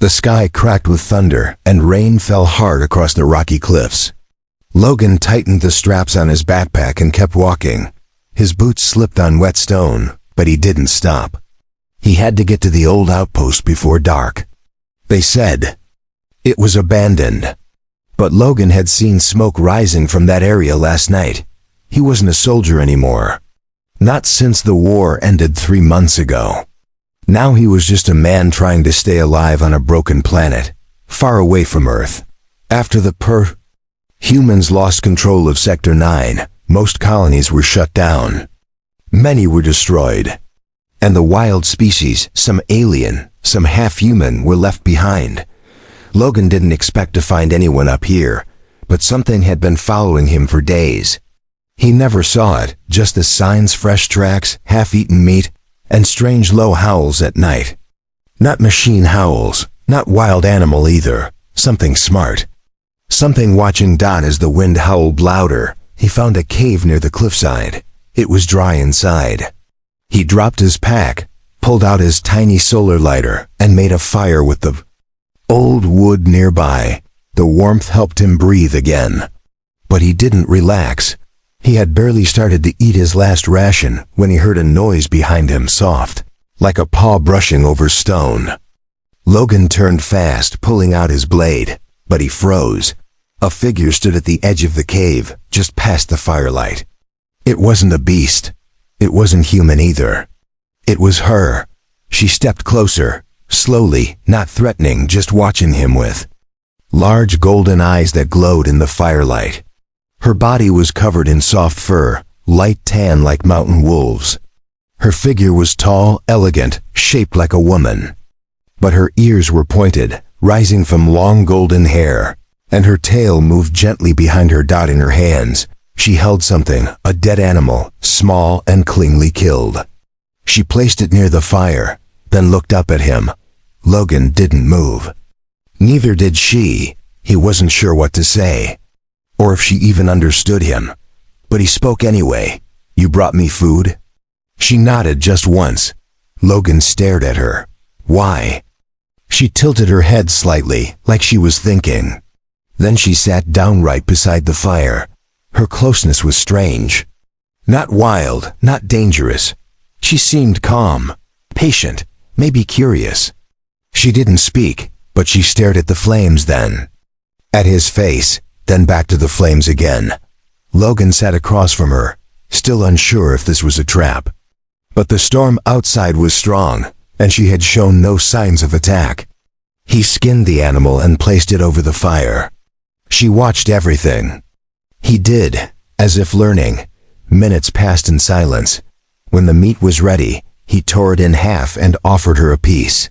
The sky cracked with thunder, and rain fell hard across the rocky cliffs. Logan tightened the straps on his backpack and kept walking. His boots slipped on wet stone, but he didn't stop. He had to get to the old outpost before dark. They said it was abandoned. But Logan had seen smoke rising from that area last night. He wasn't a soldier anymore. Not since the war ended 3 months ago. Now he was just a man trying to stay alive on a broken planet, far away from Earth. After the humans lost control of Sector 9, most colonies were shut down. Many were destroyed. And the wild species, some alien, some half-human, were left behind. Logan didn't expect to find anyone up here, but something had been following him for days. He never saw it, just the signs, fresh tracks, half-eaten meat, and strange low howls at night. Not machine howls, not wild animal either, something smart. Something watching Dot as the wind howled louder. He found a cave near the cliffside. It was dry inside. He dropped his pack, pulled out his tiny solar lighter, and made a fire with the old wood nearby. The warmth helped him breathe again. But he didn't relax. He had barely started to eat his last ration when he heard a noise behind him, soft, like a paw brushing over stone. Logan turned fast, pulling out his blade, but he froze. A figure stood at the edge of the cave, just past the firelight. It wasn't a beast. It wasn't human either. It was her. She stepped closer, slowly, not threatening, just watching him with large golden eyes that glowed in the firelight. Her body was covered in soft fur, light tan like mountain wolves. Her figure was tall, elegant, shaped like a woman. But her ears were pointed, rising from long golden hair, and her tail moved gently behind her. Dot in her hands. She held something, a dead animal, small and cleanly killed. She placed it near the fire, then looked up at him. Logan didn't move. Neither did she. He wasn't sure what to say, or if she even understood him. But he spoke anyway. "You brought me food?" She nodded just once. Logan stared at her. "Why?" She tilted her head slightly, like she was thinking. Then she sat down right beside the fire. Her closeness was strange. Not wild, not dangerous. She seemed calm, patient, maybe curious. She didn't speak, but she stared at the flames then. At his face, then back to the flames again. Logan sat across from her, still unsure if this was a trap. But the storm outside was strong, and she had shown no signs of attack. He skinned the animal and placed it over the fire. She watched everything. He did, as if learning. Minutes passed in silence. When the meat was ready, he tore it in half and offered her a piece.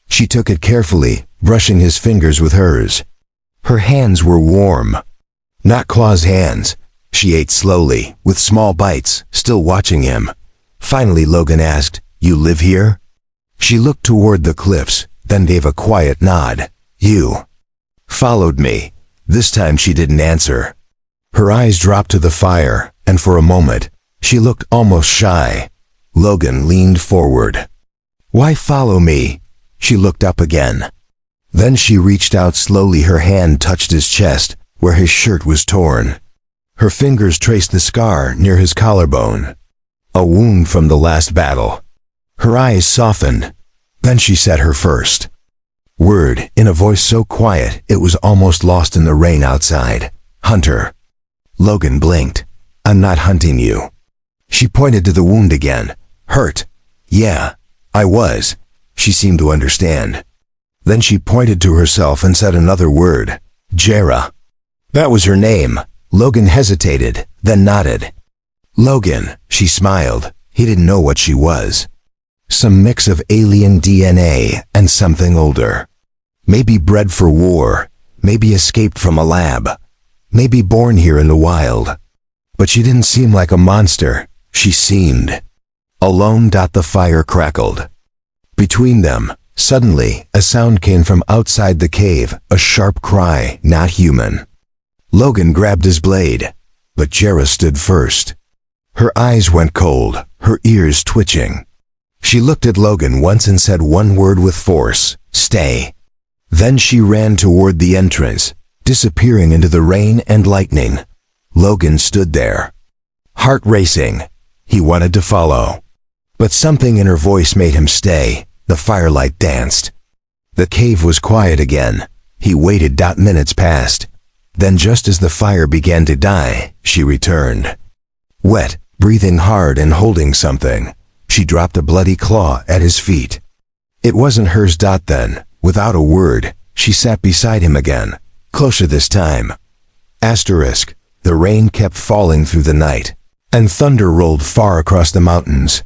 She took it carefully, brushing his fingers with hers. Her hands were warm. Not Claw's hands. She ate slowly, with small bites, still watching him. Finally Logan asked, "You live here?" She looked toward the cliffs, then gave a quiet nod. "You followed me." This time she didn't answer. Her eyes dropped to the fire, and for a moment, she looked almost shy. Logan leaned forward. "Why follow me?" She looked up again. Then she reached out slowly. Her hand touched his chest, where his shirt was torn. Her fingers traced the scar near his collarbone. A wound from the last battle. Her eyes softened. Then she said her first word, in a voice so quiet it was almost lost in the rain outside. "Hunter." Logan blinked. "I'm not hunting you." She pointed to the wound again. "Hurt?" "Yeah, I was." She seemed to understand. Then she pointed to herself and said another word. "Jera." That was her name. Logan hesitated, then nodded. "Logan," she smiled. He didn't know what she was. Some mix of alien DNA and something older. Maybe bred for war, maybe escaped from a lab, maybe born here in the wild. But she didn't seem like a monster. She seemed alone. The fire crackled. Between them, suddenly, a sound came from outside the cave, a sharp cry, not human. Logan grabbed his blade, but Jera stood first. Her eyes went cold, her ears twitching. She looked at Logan once and said one word with force, "Stay." Then she ran toward the entrance, disappearing into the rain and lightning. Logan stood there, heart racing. He wanted to follow, but something in her voice made him stay. The firelight danced. The cave was quiet again. He waited. Minutes passed. Then just as the fire began to die, she returned. Wet, breathing hard and holding something. She dropped a bloody claw at his feet. It wasn't hers. Then, without a word, she sat beside him again, closer this time. Asterisk. The rain kept falling through the night, and thunder rolled far across the mountains.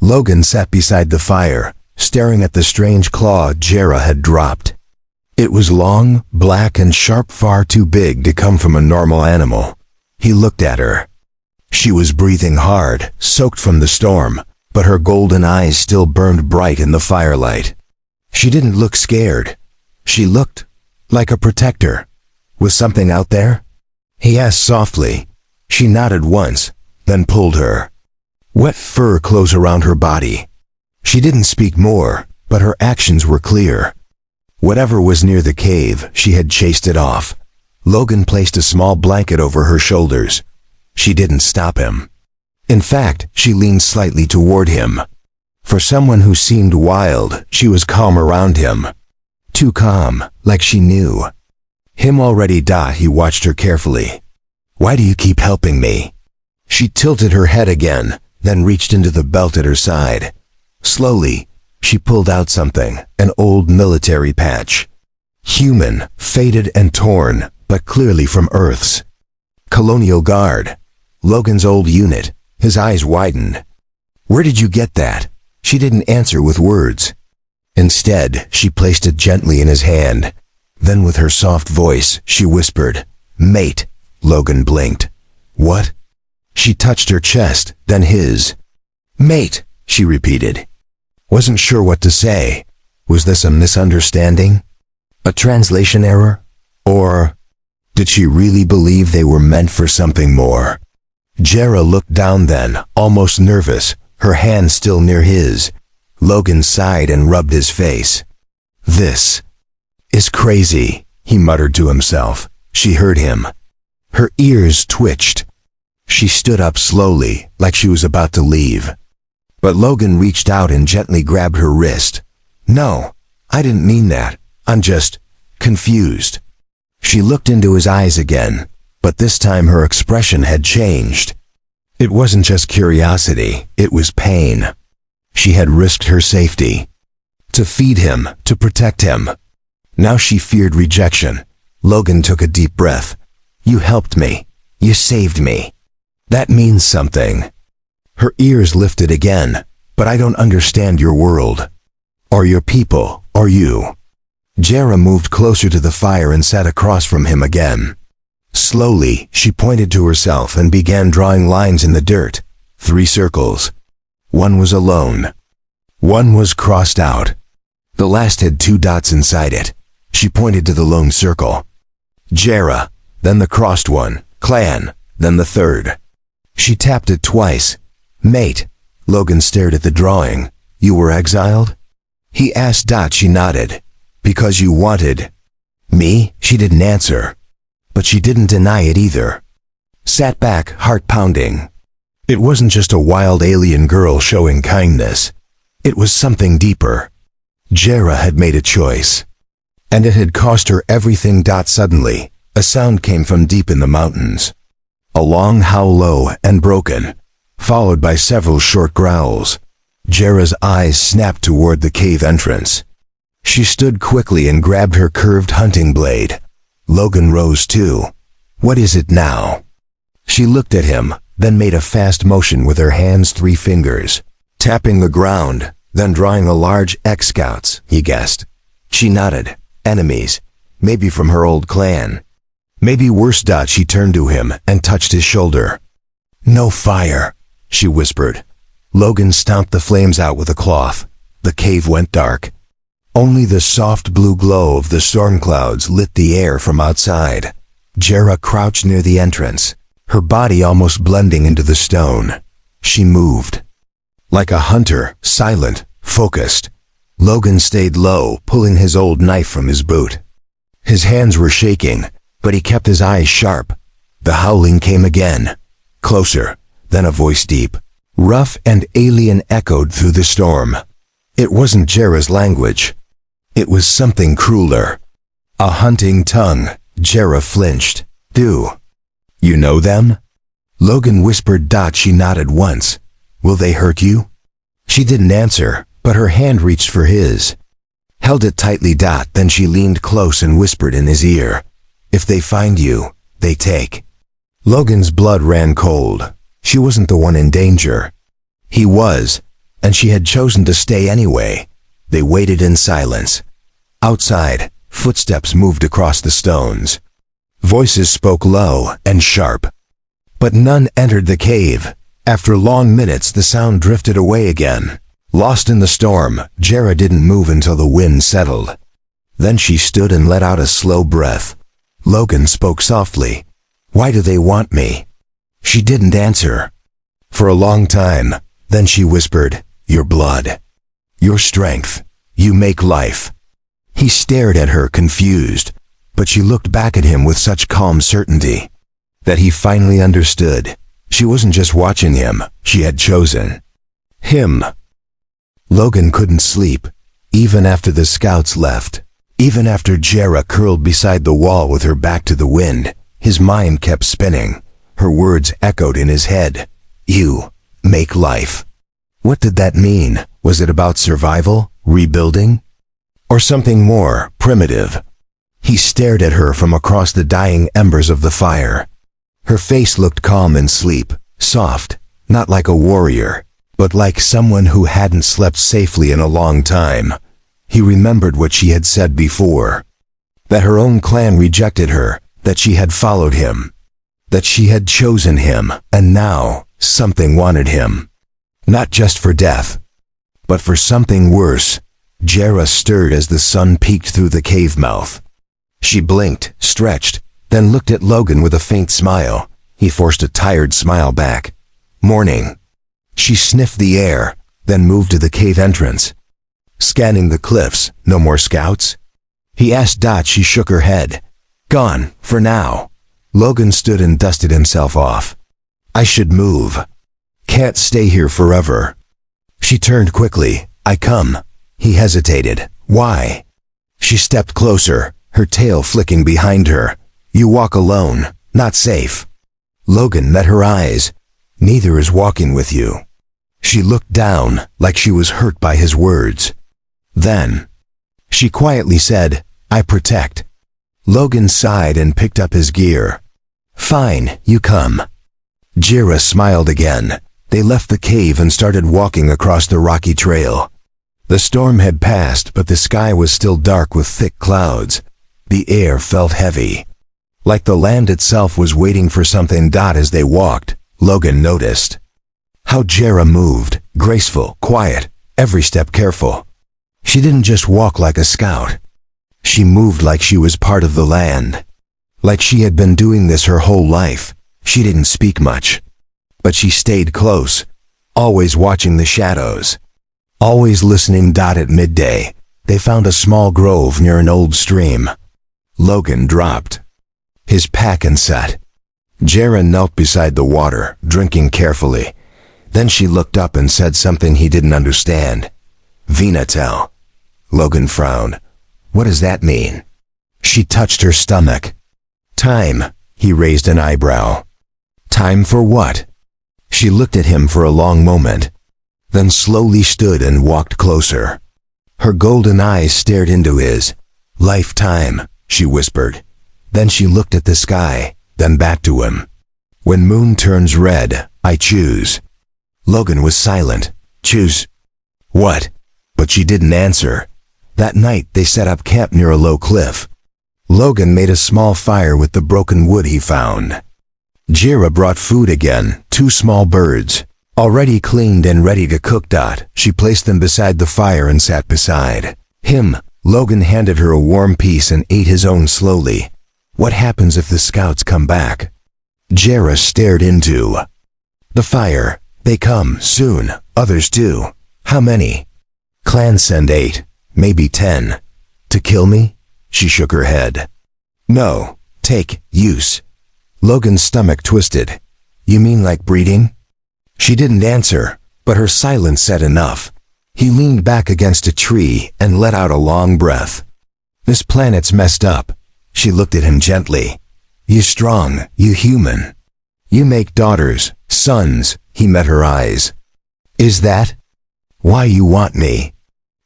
Logan sat beside the fire, staring at the strange claw Jera had dropped. It was long, black and sharp, far too big to come from a normal animal. He looked at her. She was breathing hard, soaked from the storm, but her golden eyes still burned bright in the firelight. She didn't look scared. She looked like a protector. Was something out there? He asked softly. She nodded once, then pulled her wet fur close around her body. She didn't speak more, but her actions were clear. Whatever was near the cave, she had chased it off. Logan placed a small blanket over her shoulders. She didn't stop him. In fact, she leaned slightly toward him. For someone who seemed wild, she was calm around him. Too calm, like she knew him already. He watched her carefully. Why do you keep helping me? She tilted her head again, then reached into the belt at her side. Slowly, she pulled out something, an old military patch. Human, faded and torn, but clearly from Earth's Colonial Guard. Logan's old unit. His eyes widened. Where did you get that? She didn't answer with words. Instead, she placed it gently in his hand. Then with her soft voice, she whispered, "Mate." Logan blinked. What? She touched her chest, then his. "Mate," she repeated. Wasn't sure what to say. Was this a misunderstanding? A translation error? Or did she really believe they were meant for something more? Jera looked down then, almost nervous, her hand still near his. Logan sighed and rubbed his face. This is crazy, he muttered to himself. She heard him. Her ears twitched. She stood up slowly, like she was about to leave. But Logan reached out and gently grabbed her wrist. No, I didn't mean that. I'm just confused. She looked into his eyes again, but this time her expression had changed. It wasn't just curiosity, it was pain. She had risked her safety. To feed him, to protect him. Now she feared rejection. Logan took a deep breath. You helped me. You saved me. That means something. Her ears lifted again. But I don't understand your world. Or your people, or you. Jera moved closer to the fire and sat across from him again. Slowly, she pointed to herself and began drawing lines in the dirt. 3 circles. One was alone. One was crossed out. The last had 2 dots inside it. She pointed to the lone circle. Jera, then the crossed one, clan, then the 3rd. She tapped it twice. Mate. Logan stared at the drawing. You were exiled? He asked. She nodded. Because you wanted me? She didn't answer. But she didn't deny it either. Sat back, heart pounding. It wasn't just a wild alien girl showing kindness. It was something deeper. Jera had made a choice. And it had cost her everything. Suddenly, a sound came from deep in the mountains. A long howl, low and broken, followed by several short growls. Jera's eyes snapped toward the cave entrance. She stood quickly and grabbed her curved hunting blade. Logan rose too. What is it now? She looked at him, then made a fast motion with her hands, 3 fingers, tapping the ground, then drawing a large X. Scouts, he guessed. She nodded. Enemies. Maybe from her old clan. Maybe worse. She turned to him and touched his shoulder. No fire, she whispered. Logan stomped the flames out with a cloth. The cave went dark. Only the soft blue glow of the storm clouds lit the air from outside. Jera crouched near the entrance, her body almost blending into the stone. She moved. Like a hunter, silent, focused. Logan stayed low, pulling his old knife from his boot. His hands were shaking, but he kept his eyes sharp. The howling came again. Closer, then a voice deep, rough and alien echoed through the storm. It wasn't Jera's language. It was something crueler. A hunting tongue. Jera flinched. "Do you know them?" Logan whispered. She nodded once. "Will they hurt you?" She didn't answer, but her hand reached for his. Held it tightly. Then she leaned close and whispered in his ear, "If they find you, they take." Logan's blood ran cold. She wasn't the one in danger. He was, and she had chosen to stay anyway. They waited in silence. Outside, footsteps moved across the stones. Voices spoke low and sharp. But none entered the cave. After long minutes, the sound drifted away again. Lost in the storm, Jera didn't move until the wind settled. Then she stood and let out a slow breath. Logan spoke softly. "Why do they want me?" She didn't answer. For a long time, then she whispered, "Your blood. Your strength. You make life." He stared at her, confused, but she looked back at him with such calm certainty that he finally understood. She wasn't just watching him, she had chosen him. Logan couldn't sleep, even after the scouts left. Even after Jera curled beside the wall with her back to the wind, his mind kept spinning. Her words echoed in his head. "You make life." What did that mean? Was it about survival, rebuilding, or something more primitive? He stared at her from across the dying embers of the fire. Her face looked calm in sleep, soft, not like a warrior, but like someone who hadn't slept safely in a long time. He remembered what she had said before, that her own clan rejected her, that she had followed him, that she had chosen him, and now something wanted him. Not just for death, but for something worse. Jera stirred as the sun peeked through the cave mouth. She blinked, stretched, then looked at Logan with a faint smile. He forced a tired smile back. "Morning." She sniffed the air, then moved to the cave entrance. Scanning the cliffs. "No more scouts?" he asked. She shook her head. "Gone, for now." Logan stood and dusted himself off. "I should move. Can't stay here forever." She turned quickly. "I come." He hesitated. "Why?" She stepped closer, her tail flicking behind her. "You walk alone, not safe." Logan met her eyes. "Neither is walking with you." She looked down, like she was hurt by his words. Then, she quietly said, "I protect." Logan sighed and picked up his gear. "Fine, you come." Jera smiled again. They left the cave and started walking across the rocky trail. The storm had passed, but the sky was still dark with thick clouds. The air felt heavy, like the land itself was waiting for something. As they walked, Logan noticed how Jera moved, graceful, quiet, every step careful. She didn't just walk like a scout. She moved like she was part of the land, like she had been doing this her whole life. She didn't speak much, but she stayed close, always watching the shadows, always listening. At midday, they found a small grove near an old stream. Logan dropped his pack and sat. Jera knelt beside the water, drinking carefully. Then she looked up and said something he didn't understand. "Vinatel." Logan frowned. "What does that mean?" She touched her stomach. "Time." He raised an eyebrow. "Time for what?" She looked at him for a long moment, then slowly stood and walked closer. Her golden eyes stared into his. "Lifetime," she whispered. Then she looked at the sky, then back to him. "When moon turns red, I choose." Logan was silent. "Choose what?" But she didn't answer. That night they set up camp near a low cliff. Logan made a small fire with the broken wood he found. Jera brought food again, 2 small birds, already cleaned and ready to cook. She placed them beside the fire and sat beside him. Logan handed her a warm piece and ate his own slowly. "What happens if the scouts come back?" Jera stared into the fire. "They come soon, others too." "How many?" Clans send 8, maybe 10. To kill me? She shook her head. No, take, use. Logan's stomach twisted. You mean like breeding? She didn't answer, but her silence said enough. He leaned back against a tree and let out a long breath. This planet's messed up. She looked at him gently. You strong, you human. You make daughters, sons. He met her eyes. Is that why you want me?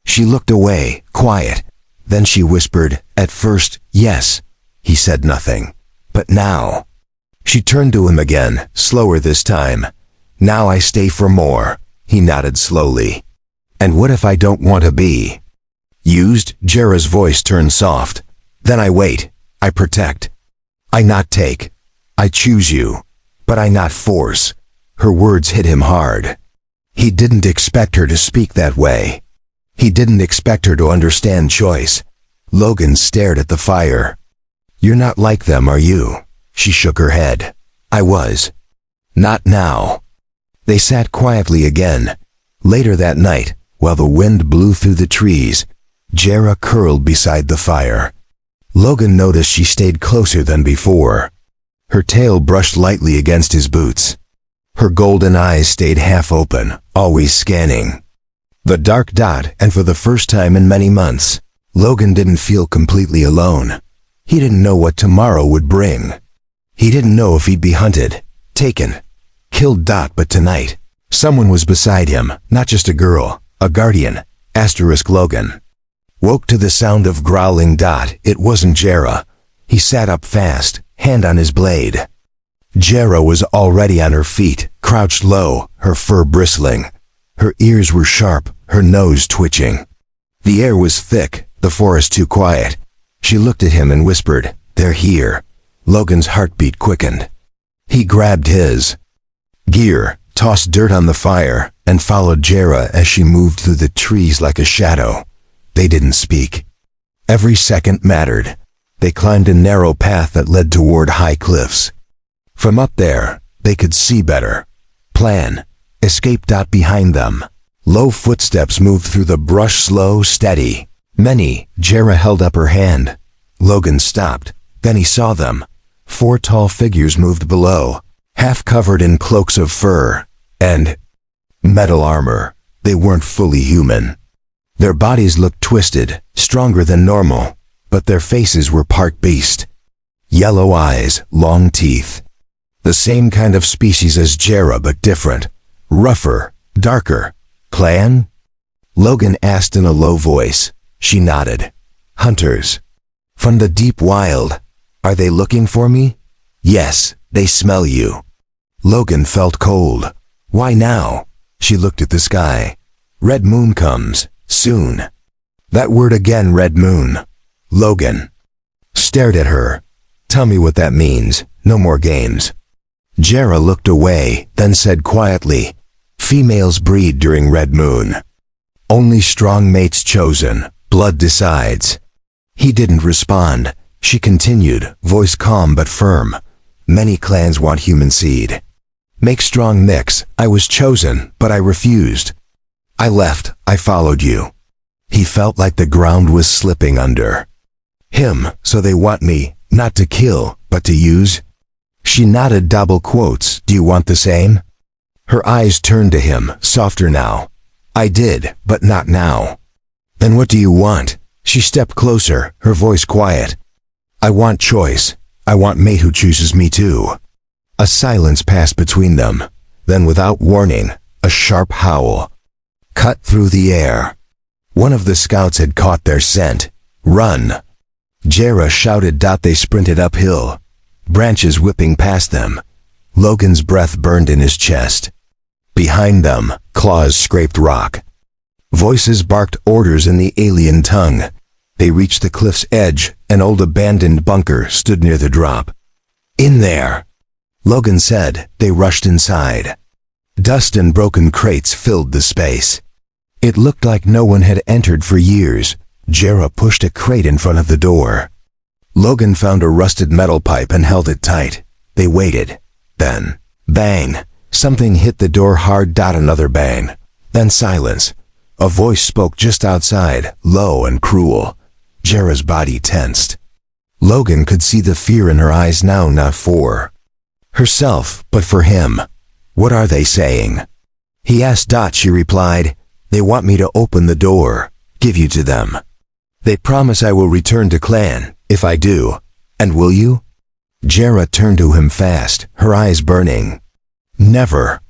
She looked away, quiet. Then she whispered, at first, yes. He said nothing. But now. She turned to him again, slower this time. Now I stay for more. He nodded slowly. And what if I don't want to be used? Jera's voice turned soft. Then I wait. I protect. I not take. I choose you. But I not force. Her words hit him hard. He didn't expect her to speak that way. He didn't expect her to understand choice. Logan stared at the fire. You're not like them, are you? She shook her head. I was. Not now. They sat quietly again. Later that night, while the wind blew through the trees, Jera curled beside the fire. Logan noticed she stayed closer than before. Her tail brushed lightly against his boots. Her golden eyes stayed half open, always scanning the dark dot, and for the first time in many months, Logan didn't feel completely alone. He didn't know what tomorrow would bring. He didn't know if he'd be hunted, taken, killed. But tonight, someone was beside him, not just a girl, a guardian. Logan woke to the sound of growling. It wasn't Jera. He sat up fast, hand on his blade. Jera was already on her feet, crouched low, her fur bristling. Her ears were sharp, her nose twitching. The air was thick, the forest too quiet. She looked at him and whispered, they're here. Logan's heartbeat quickened. He grabbed his gear, tossed dirt on the fire, and followed Jera as she moved through the trees like a shadow. They didn't speak. Every second mattered. They climbed a narrow path that led toward high cliffs. From up there, they could see better. Plan. Escape. Behind them, low footsteps moved through the brush, slow, steady. Many. Jera held up her hand. Logan stopped. Then he saw them. 4 tall figures moved below, half covered in cloaks of fur and metal armor. They weren't fully human. Their bodies looked twisted, stronger than normal, but their faces were part beast. Yellow eyes, long teeth. The same kind of species as Jera, but different. Rougher, darker. Clan? Logan asked in a low voice. She nodded. Hunters. From the deep wild. Are they looking for me? Yes, they smell you. Logan felt cold. Why now? She looked at the sky. Red moon comes, soon. That word again, red moon. Logan stared at her. Tell me what that means. No more games. Jera looked away, then said quietly, females breed during red moon. Only strong mates chosen. Blood decides. He didn't respond. She continued, voice calm but firm. Many clans want human seed. Make strong mix. I was chosen, but I refused. I left. I followed you. He felt like the ground was slipping under him. So they want me, not to kill, but to use? She nodded, double quotes. Do you want the same? Her eyes turned to him, softer now. I did, but not now. Then what do you want? She stepped closer, her voice quiet. I want choice. I want mate who chooses me too. A silence passed between them. Then without warning, a sharp howl cut through the air. One of the scouts had caught their scent. Run! Jera shouted. They sprinted uphill, branches whipping past them. Logan's breath burned in his chest. Behind them, claws scraped rock. Voices barked orders in the alien tongue. They reached the cliff's edge. An old abandoned bunker stood near the drop. In there, Logan said. They rushed inside. Dust and broken crates filled the space. It looked like no one had entered for years. Jera pushed a crate in front of the door. Logan found a rusted metal pipe and held it tight. They waited. Then, bang! Something hit the door hard. Another bang. Then silence. A voice spoke just outside, low and cruel. Jera's body tensed. Logan could see the fear in her eyes now, not for herself, but for him. "What are they saying?" he asked. She replied, "They want me to open the door, give you to them. They promise I will return to clan, if I do. And will you?" Jera turned to him fast, her eyes burning. "Never."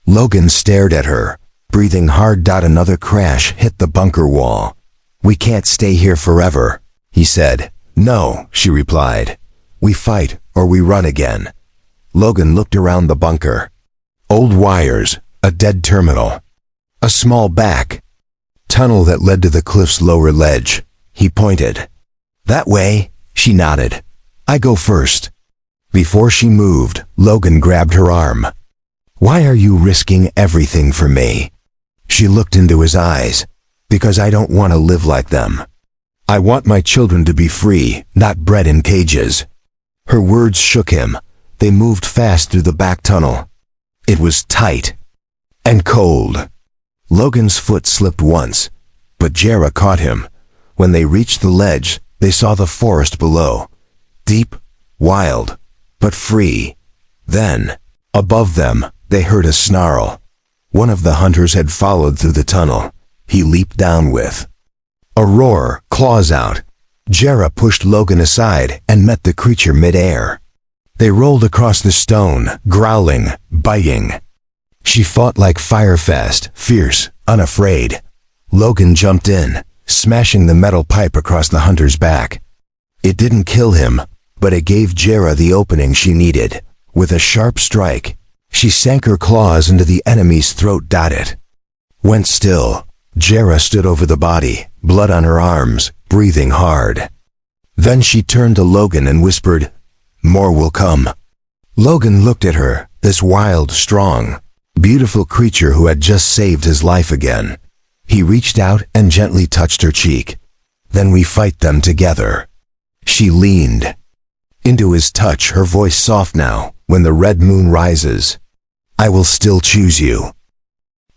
Logan stared at her, breathing hard. Another crash hit the bunker wall. "We can't stay here forever," he said. "No," she replied. "We fight or we run again." Logan looked around the bunker. Old wires, a dead terminal, a small back tunnel that led to the cliff's lower ledge. He pointed. "That way," she nodded. "I go first." Before she moved, Logan grabbed her arm. "Why are you risking everything for me?" She looked into his eyes. "Because I don't want to live like them. I want my children to be free, not bred in cages." Her words shook him. They moved fast through the back tunnel. It was tight and cold. Logan's foot slipped once, but Jera caught him. When they reached the ledge, they saw the forest below. Deep, wild, but free. Then, above them, they heard a snarl. One of the hunters had followed through the tunnel. He leaped down with a roar, claws out. Jera pushed Logan aside and met the creature mid-air. They rolled across the stone, growling, biting. She fought like fire fast, fierce, unafraid. Logan jumped in, smashing the metal pipe across the hunter's back. It didn't kill him, but it gave Jera the opening she needed. With a sharp strike, she sank her claws into the enemy's throat. It went still. Jera stood over the body, blood on her arms, breathing hard. Then she turned to Logan and whispered, "More will come." Logan looked at her, this wild, strong, beautiful creature who had just saved his life again. He reached out and gently touched her cheek. "Then we fight them together." She leaned into his touch, her voice soft now. "When the red moon rises, I will still choose you."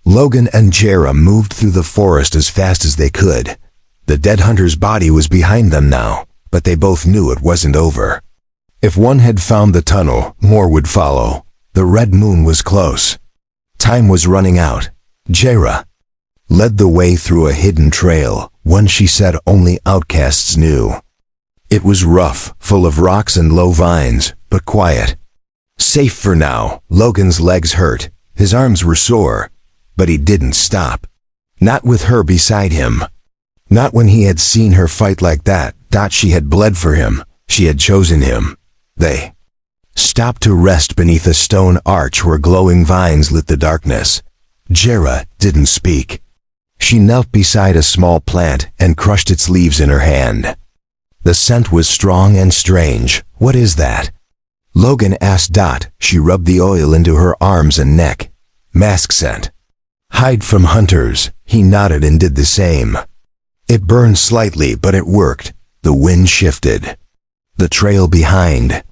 Logan and Jera moved through the forest as fast as they could. The dead hunter's body was behind them now, but they both knew it wasn't over. If one had found the tunnel, more would follow. The red moon was close. Time was running out. Jera led the way through a hidden trail, one she said only outcasts knew. It was rough, full of rocks and low vines, but quiet. Safe for now. Logan's legs hurt. His arms were sore. But he didn't stop. Not with her beside him. Not when he had seen her fight like that. She had bled for him. She had chosen him. They stopped to rest beneath a stone arch where glowing vines lit the darkness. Jera didn't speak. She knelt beside a small plant and crushed its leaves in her hand. The scent was strong and strange. "What is that?" Logan asked. She rubbed the oil into her arms and neck. "Mask scent. Hide from hunters." He nodded and did the same. It burned slightly, but it worked. The wind shifted. The trail behind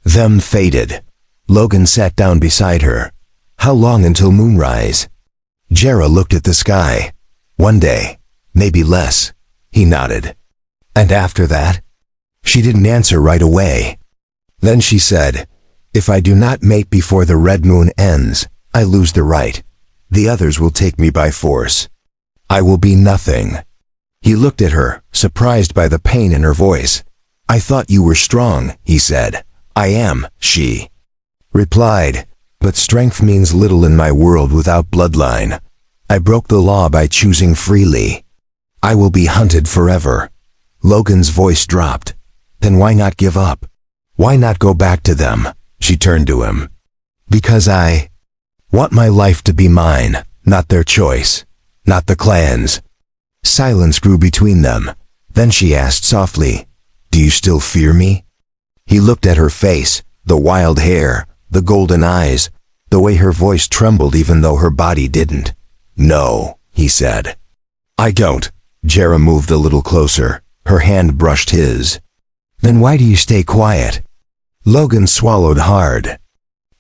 them faded. Logan sat down beside her. "How long until moonrise?" Jera looked at the sky. "One day, maybe less." He nodded. "And after that?" She didn't answer right away. Then she said, "If I do not mate before the red moon ends, I lose the right. The others will take me by force. I will be nothing." He looked at her, surprised by the pain in her voice. "I thought you were strong," he said. "I am," she replied. "But strength means little in my world without bloodline. I broke the law by choosing freely. I will be hunted forever." Logan's voice dropped. "Then why not give up? Why not go back to them?" She turned to him. "Because I want my life to be mine, not their choice, not the clan's." Silence grew between them. Then she asked softly, "Do you still fear me?" He looked at her face, the wild hair, the golden eyes, the way her voice trembled even though her body didn't. "No," he said. "I don't." Jera moved a little closer. Her hand brushed his. "Then why do you stay quiet?" Logan swallowed hard.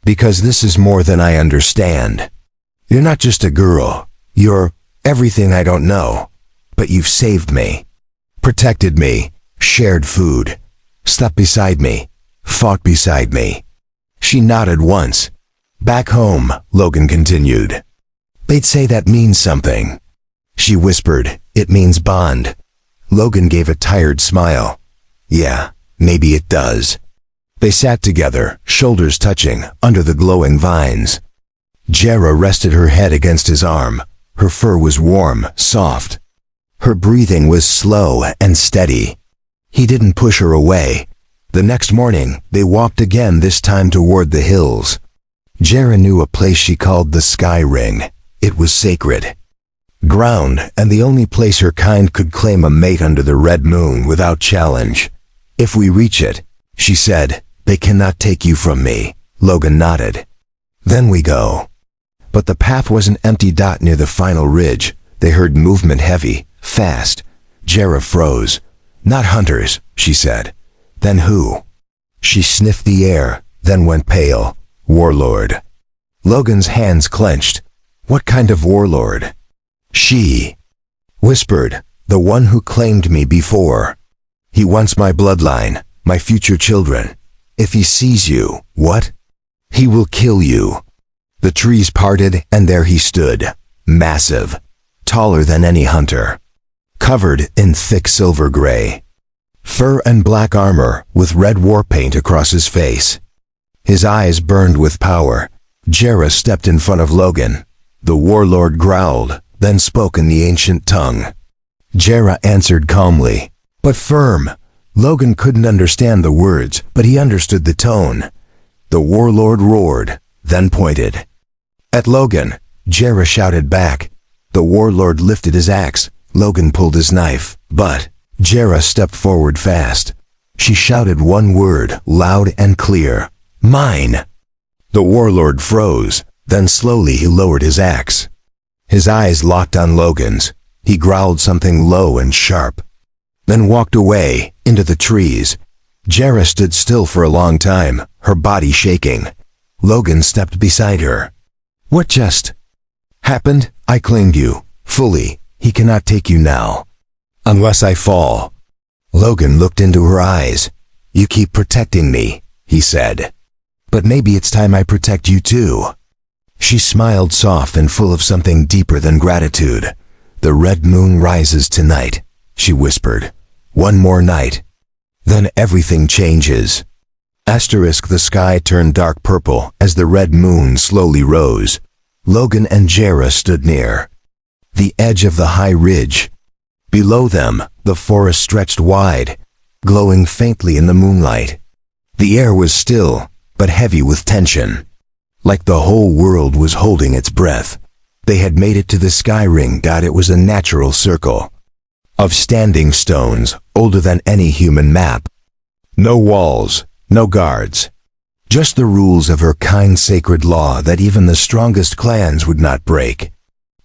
"Because this is more than I understand. You're not just a girl. You're Everything I don't know. But you've saved me. Protected me. Shared food. Slept beside me. Fought beside me. She nodded once. Back home, Logan continued. They'd say that means something. She whispered, it means bond. Logan gave a tired smile. Yeah, maybe it does. They sat together, shoulders touching, under the glowing vines. Jera rested her head against his arm. Her fur was warm, soft. Her breathing was slow and steady. He didn't push her away. The next morning, they walked again, this time toward the hills. Jera knew a place she called the Sky Ring. It was sacred. Ground, and the only place her kind could claim a mate under the red moon without challenge. If we reach it, she said, they cannot take you from me. Logan nodded. Then we go. But the path was an empty dot near the final ridge. They heard movement, heavy, fast. Jera froze. Not hunters, she said. Then who? She sniffed the air, then went pale. Warlord. Logan's hands clenched. What kind of warlord? She whispered, the one who claimed me before. He wants my bloodline, my future children. If he sees you, what? He will kill you. The trees parted, and there he stood, massive, taller than any hunter, covered in thick silver gray. Fur and black armor, with red war paint across his face. His eyes burned with power. Jera stepped in front of Logan. The warlord growled, then spoke in the ancient tongue. Jera answered calmly, but firm. Logan couldn't understand the words, but he understood the tone. The warlord roared, then pointed. At Logan, Jera shouted back. The warlord lifted his axe. Logan pulled his knife, but Jera stepped forward fast. She shouted one word, loud and clear. Mine! The warlord froze, then slowly he lowered his axe. His eyes locked on Logan's. He growled something low and sharp, then walked away, into the trees. Jera stood still for a long time, her body shaking. Logan stepped beside her. What just happened? I claimed you, fully. He cannot take you now. Unless I fall. Logan looked into her eyes. You keep protecting me, he said. But maybe it's time I protect you too. She smiled, soft and full of something deeper than gratitude. The red moon rises tonight, she whispered. One more night. Then everything changes. Asterisk. The sky turned dark purple as the red moon slowly rose. Logan and Jera stood near the edge of the high ridge. Below them, the forest stretched wide, glowing faintly in the moonlight. The air was still, but heavy with tension, like the whole world was holding its breath. They had made it to the sky ring. It was a natural circle of standing stones, older than any human map. No walls, no guards. Just the rules of her kind sacred law that even the strongest clans would not break.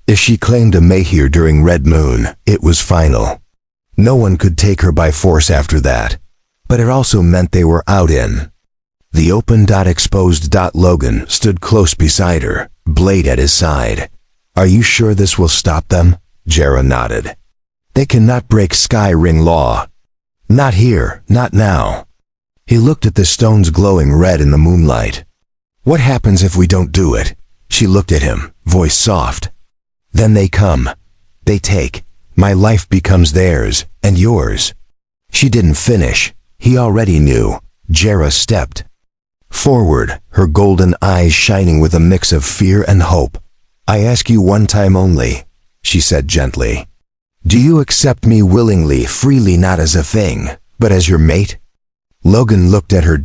If she claimed a mate here during Red Moon, it was final. No one could take her by force after that. But it also meant they were out in the open. Exposed. Logan stood close beside her, blade at his side. Are you sure this will stop them? Jera nodded. They cannot break Sky Ring law. Not here, not now. He looked at the stones glowing red in the moonlight. What happens if we don't do it? She looked at him, voice soft. Then they come. They take. My life becomes theirs, and yours. She didn't finish. He already knew. Jera stepped forward, her golden eyes shining with a mix of fear and hope. I ask you one time only, she said gently. Do you accept me willingly, freely, not as a thing, but as your mate? Logan looked at her.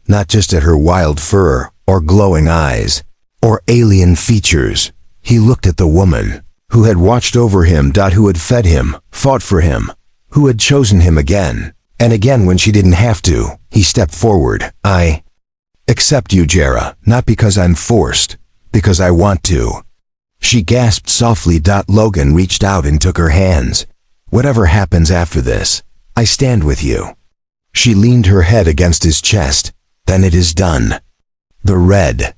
Not just at her wild fur, or glowing eyes, or alien features. He looked at the woman who had watched over him. Who had fed him, fought for him, who had chosen him again and again when she didn't have to. He stepped forward. I accept you, Jera, not because I'm forced, because I want to. She gasped softly. Logan reached out and took her hands. Whatever happens after this, I stand with you. She leaned her head against his chest. Then it is done. The red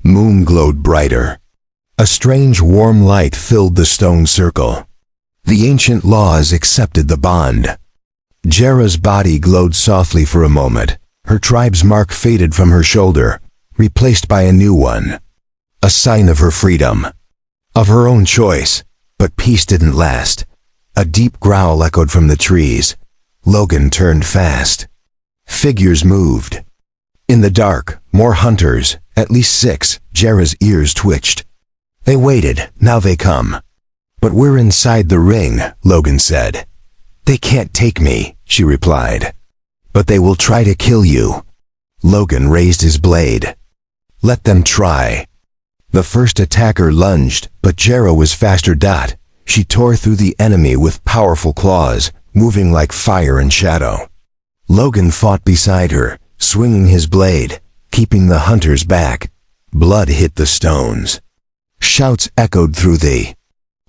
moon glowed brighter. A strange warm light filled the stone circle. The ancient laws accepted the bond. Jera's body glowed softly for a moment. Her tribe's mark faded from her shoulder, replaced by a new one. A sign of her freedom. Of her own choice. But peace didn't last. A deep growl echoed from the trees. Logan turned fast. Figures moved. In the dark, more hunters, at least 6, Jera's ears twitched. They waited, now they come. But we're inside the ring, Logan said. They can't take me, she replied. But they will try to kill you. Logan raised his blade. Let them try. The first attacker lunged, but Jera was faster. She tore through the enemy with powerful claws, moving like fire and shadow. Logan fought beside her, swinging his blade, keeping the hunters back. Blood hit the stones. Shouts echoed through the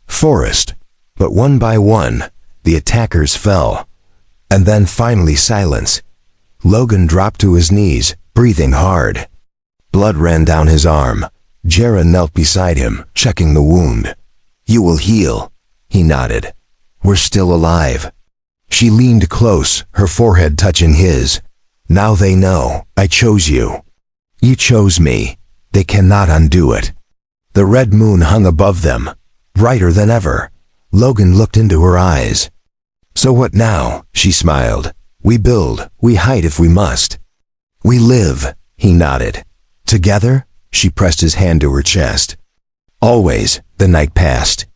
forest, but one by one, the attackers fell. And then finally silence. Logan dropped to his knees, breathing hard. Blood ran down his arm. Jera knelt beside him, checking the wound. You will heal, he nodded. We're still alive. She leaned close, her forehead touching his. Now they know, I chose you. You chose me. They cannot undo it. The red moon hung above them, brighter than ever. Logan looked into her eyes. So what now? She smiled. We build, we hide if we must. We live, he nodded. Together? She pressed his hand to her chest. Always, the night passed.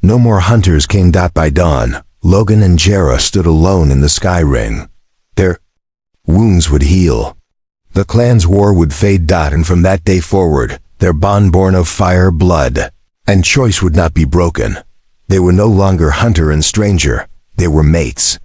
No more hunters came. By dawn, Logan and Jera stood alone in the sky ring. Their wounds would heal. The clan's war would fade. And from that day forward, their bond born of fire, blood, and choice would not be broken. They were no longer hunter and stranger. They were mates.